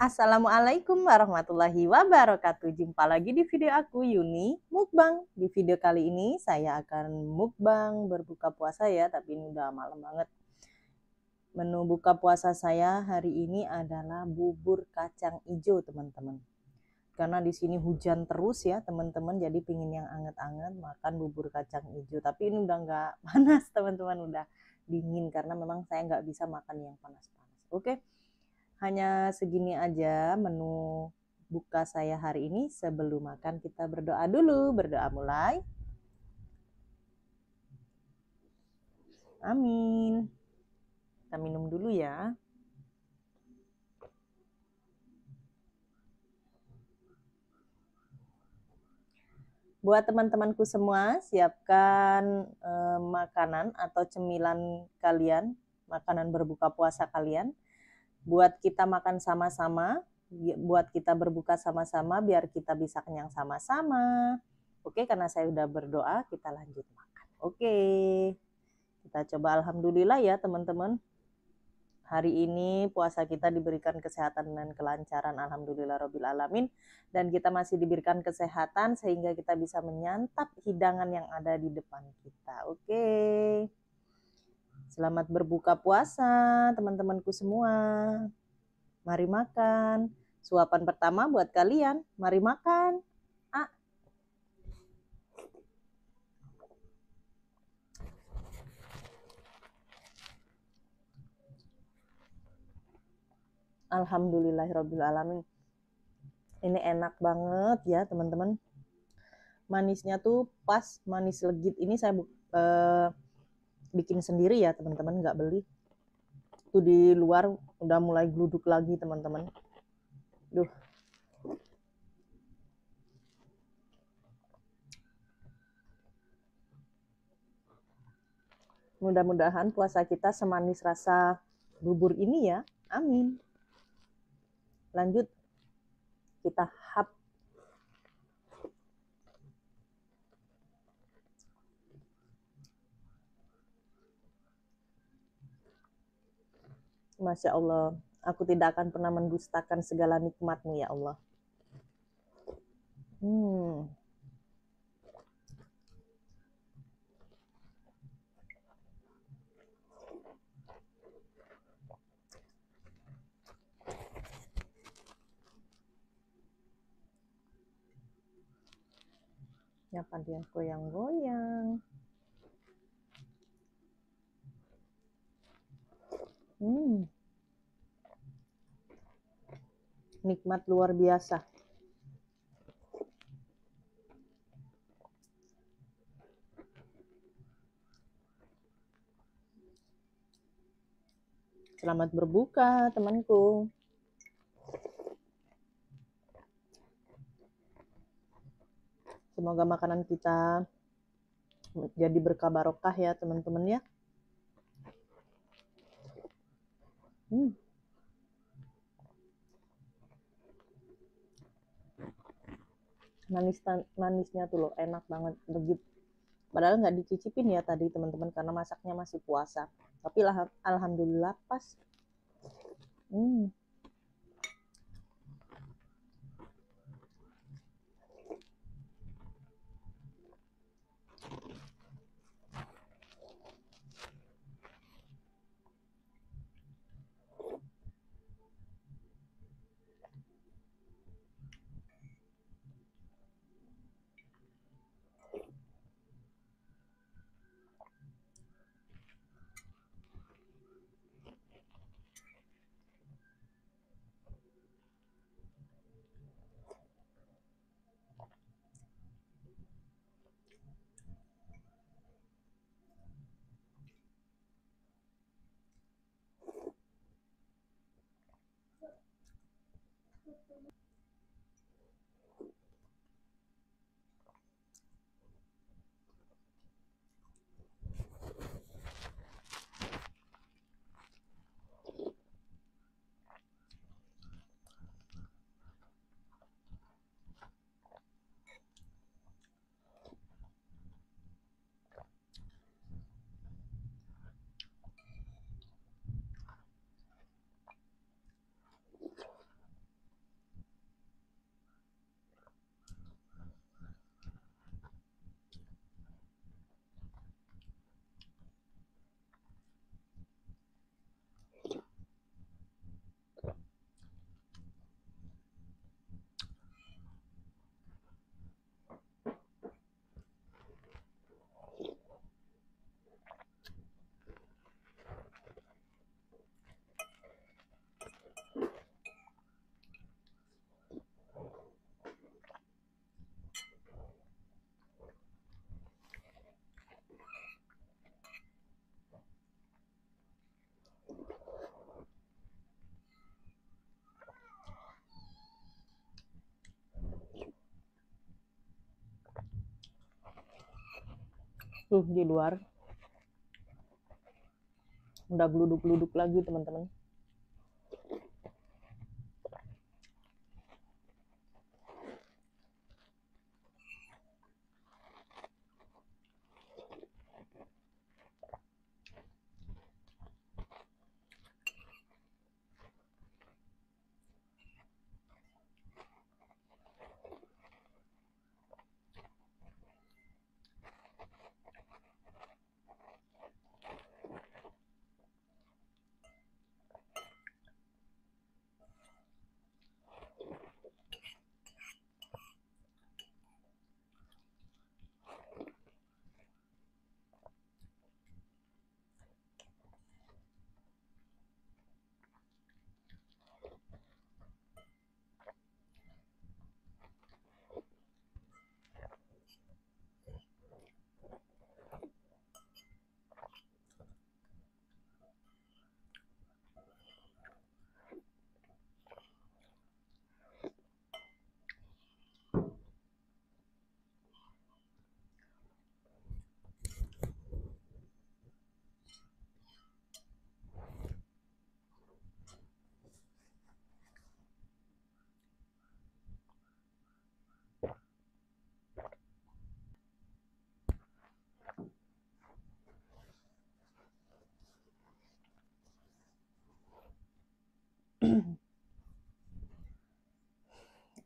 Assalamualaikum warahmatullahi wabarakatuh. Jumpa lagi di video aku Yuni Mukbang. Di video kali ini saya akan mukbang berbuka puasa ya, tapi ini udah malam banget. Menu buka puasa saya hari ini adalah bubur kacang hijau, teman-teman. Karena di sini hujan terus ya, teman-teman, jadi pingin yang anget-anget makan bubur kacang hijau. Tapi ini udah nggak panas, teman-teman, udah dingin karena memang saya nggak bisa makan yang panas-panas. Oke. Hanya segini aja menu buka saya hari ini. Sebelum makan kita berdoa dulu. Berdoa mulai. Amin. Kita minum dulu ya. Buat teman-temanku semua, siapkan makanan atau cemilan kalian, makanan berbuka puasa kalian. Buat kita makan sama-sama, buat kita berbuka sama-sama, biar kita bisa kenyang sama-sama. Oke, karena saya udah berdoa, kita lanjut makan. Oke, kita coba alhamdulillah ya teman-teman. Hari ini puasa kita diberikan kesehatan dan kelancaran, alhamdulillahirobbilalamin, dan kita masih diberikan kesehatan sehingga kita bisa menyantap hidangan yang ada di depan kita. Oke. Selamat berbuka puasa teman-temanku semua. Mari makan. Suapan pertama buat kalian. Mari makan. Alhamdulillahirobbilalamin. Ini enak banget ya teman-teman. Manisnya tuh pas, manis legit. Ini saya bikin sendiri ya teman-teman, nggak beli. Tuh di luar udah mulai gluduk lagi teman-teman. Duh. Mudah-mudahan puasa kita semanis rasa bubur ini ya. Amin. Lanjut. Kita hap. Masya Allah. Aku tidak akan pernah mendustakan segala nikmat-Mu ya Allah. Siapa dia goyang-goyang? Nikmat luar biasa. Selamat berbuka, temanku. Semoga makanan kita jadi berkah barokah ya, teman-teman ya. Manisnya tuh loh, enak banget, legit. Padahal nggak dicicipin ya tadi teman-teman, karena masaknya masih puasa. Tapi alhamdulillah pas. Tuh di luar udah geluduk-geluduk lagi teman-teman.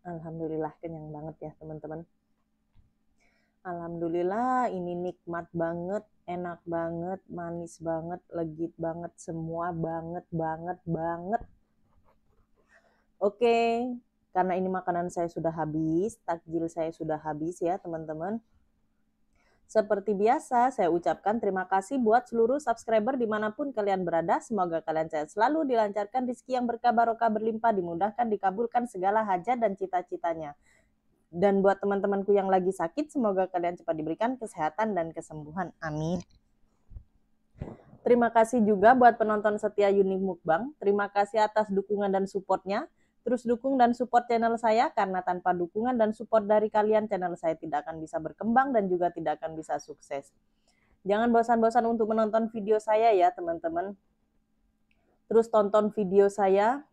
Alhamdulillah kenyang banget ya teman-teman. Alhamdulillah ini nikmat banget, enak banget, manis banget, legit banget, semua banget. Oke, karena ini makanan saya sudah habis, takjil saya sudah habis ya teman-teman. Seperti biasa, saya ucapkan terima kasih buat seluruh subscriber dimanapun kalian berada. Semoga kalian sehat selalu, dilancarkan rezeki yang berkah barokah berlimpah, dimudahkan, dikabulkan segala hajat dan cita-citanya. Dan buat teman-temanku yang lagi sakit, semoga kalian cepat diberikan kesehatan dan kesembuhan. Amin. Terima kasih juga buat penonton setia Yuni Mukbang. Terima kasih atas dukungan dan supportnya. Terus dukung dan support channel saya, karena tanpa dukungan dan support dari kalian, channel saya tidak akan bisa berkembang dan juga tidak akan bisa sukses. Jangan bosan-bosan untuk menonton video saya ya teman-teman. Terus tonton video saya.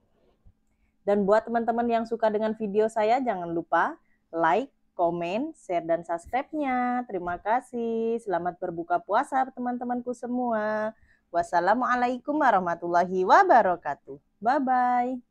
Dan buat teman-teman yang suka dengan video saya, jangan lupa like, komen, share, dan subscribe-nya. Terima kasih. Selamat berbuka puasa teman-temanku semua. Wassalamualaikum warahmatullahi wabarakatuh. Bye-bye.